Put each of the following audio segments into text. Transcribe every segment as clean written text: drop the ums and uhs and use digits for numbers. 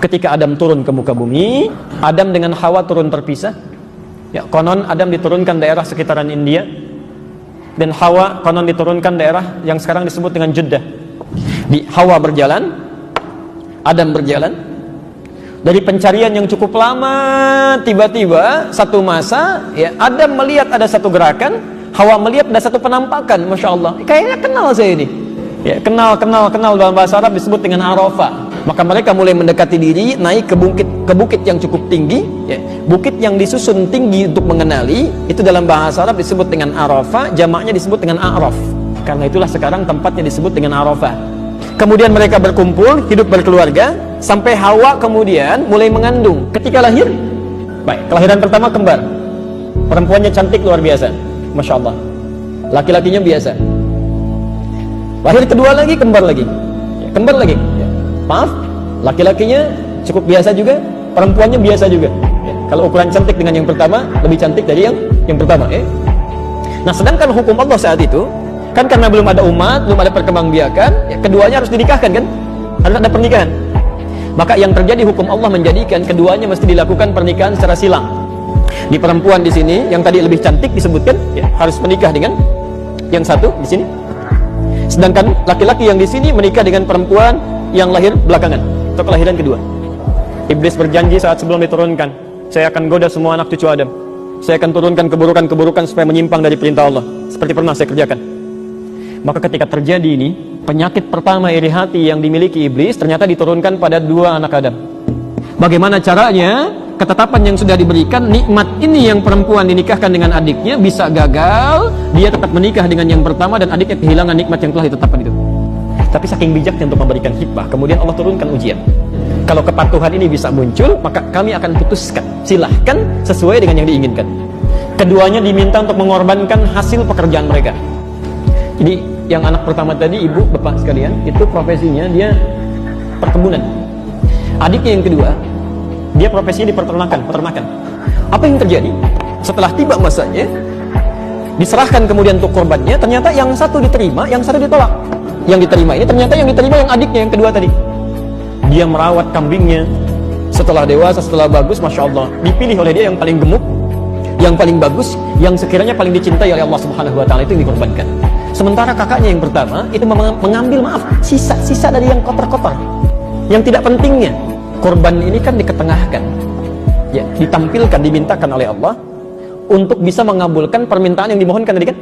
Ketika Adam turun ke muka bumi, Adam dengan Hawa turun terpisah. Ya, konon Adam diturunkan daerah sekitaran India, dan Hawa konon diturunkan daerah yang sekarang disebut dengan Jeddah. Di Hawa berjalan, Adam berjalan. Dari pencarian yang cukup lama, tiba-tiba satu masa, ya, Adam melihat ada satu gerakan, Hawa melihat ada satu penampakan. Masya Allah, kayaknya kenal saya ini. Ya, kenal dalam bahasa Arab disebut dengan Arafah. Maka mereka mulai mendekati diri, naik ke bukit yang cukup tinggi, ya. Bukit yang disusun tinggi untuk mengenali, itu dalam bahasa Arab disebut dengan Arafah, jamaknya disebut dengan A'raf. Karena itulah sekarang tempatnya disebut dengan Arafah. Kemudian mereka berkumpul, hidup berkeluarga, sampai Hawa kemudian mulai mengandung. Ketika lahir, baik, kelahiran pertama kembar. Perempuannya cantik luar biasa, Masya Allah. Laki-lakinya biasa. Lahir kedua lagi, kembar lagi, ya, kembar lagi. Ya. Maaf, laki-lakinya cukup biasa juga, perempuannya biasa juga. Ya. Kalau ukuran cantik dengan yang pertama, lebih cantik dari yang pertama. Nah, sedangkan hukum Allah saat itu, kan karena belum ada umat, belum ada perkembangbiakan, ya, keduanya harus dinikahkan, kan? Harus ada pernikahan. Maka yang terjadi, hukum Allah menjadikan keduanya mesti dilakukan pernikahan secara silang. Di perempuan di sini, yang tadi lebih cantik disebutkan, ya, harus menikah dengan yang satu di sini. Sedangkan laki-laki yang di sini menikah dengan perempuan yang lahir belakangan, atau kelahiran kedua. Iblis berjanji saat sebelum diturunkan, saya akan goda semua anak cucu Adam. Saya akan turunkan keburukan-keburukan supaya menyimpang dari perintah Allah, seperti pernah saya kerjakan. Maka ketika terjadi ini, penyakit pertama iri hati yang dimiliki iblis ternyata diturunkan pada dua anak Adam. Bagaimana caranya? Ketetapan yang sudah diberikan, nikmat ini yang perempuan dinikahkan dengan adiknya bisa gagal, dia tetap menikah dengan yang pertama dan adiknya kehilangan nikmat yang telah ditetapkan itu. Tapi saking bijaknya untuk memberikan hikmah, kemudian Allah turunkan ujian. Kalau kepatuhan ini bisa muncul, maka kami akan putuskan, silahkan sesuai dengan yang diinginkan. Keduanya diminta untuk mengorbankan hasil pekerjaan mereka. Jadi yang anak pertama tadi, ibu, bapak sekalian, itu profesinya dia perkebunan. Adiknya yang kedua, dia profesinya di peternakan. Apa yang terjadi? Setelah tiba masanya, diserahkan kemudian untuk korbannya, ternyata yang satu diterima, yang satu ditolak. Yang diterima ini ternyata yang diterima yang adiknya yang kedua tadi. Dia merawat kambingnya, setelah dewasa, setelah bagus, Masya Allah, dipilih oleh dia yang paling gemuk, yang paling bagus, yang sekiranya paling dicintai oleh Allah Subhanahu wa Ta'ala, itu yang dikorbankan. Sementara kakaknya yang pertama itu mengambil, sisa-sisa dari yang kotor-kotor, yang tidak pentingnya. Korban ini kan diketengahkan, ya, ditampilkan, dimintakan oleh Allah untuk bisa mengabulkan permintaan yang dimohonkan tadi, kan?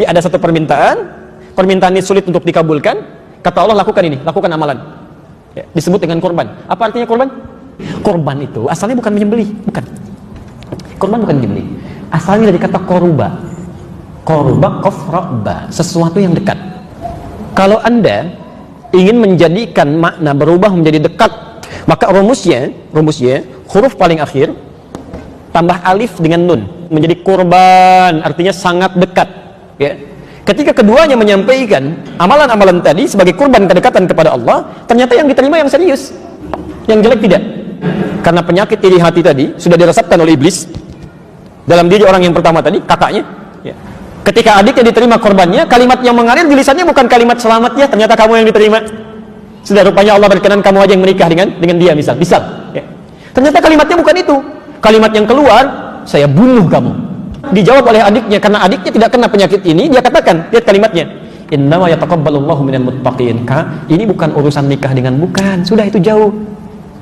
Ya, ada satu permintaan ini sulit untuk dikabulkan, kata Allah, lakukan ini, lakukan amalan, ya, disebut dengan korban. Apa artinya korban? Korban itu asalnya bukan menyembelih, bukan. Korban bukan menyembelih, asalnya dari kata koruba, kofroba, sesuatu yang dekat. Kalau Anda ingin menjadikan makna berubah menjadi dekat, maka rumusnya huruf paling akhir tambah alif dengan nun menjadi kurban, artinya sangat dekat, ya. Ketika keduanya menyampaikan amalan-amalan tadi sebagai kurban kedekatan kepada Allah, ternyata yang diterima yang serius, yang jelek tidak. Karena penyakit iri hati tadi sudah diresapkan oleh iblis dalam diri orang yang pertama tadi, kakaknya, ya. Ketika adiknya diterima korbannya, kalimat yang mengalir di lisannya bukan kalimat selamatnya, ternyata kamu yang diterima. Sudah rupanya Allah berkenan kamu aja yang menikah dengan dia, misal, ya. Ternyata kalimatnya bukan itu. Kalimat yang keluar, saya bunuh kamu. Dijawab oleh adiknya, karena adiknya tidak kena penyakit ini, dia katakan, lihat kalimatnya, innama yataqabbalullahu minal muttaqin. Ini bukan urusan nikah dengan bukan, sudah itu jauh.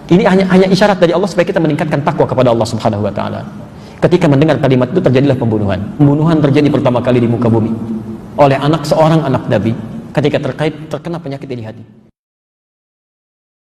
Ini hanya isyarat dari Allah supaya kita meningkatkan takwa kepada Allah Subhanahu wa Ta'ala. Ketika mendengar kalimat itu, terjadilah pembunuhan. Pembunuhan terjadi pertama kali di muka bumi oleh seorang anak Nabi ketika terkena penyakit iri hati.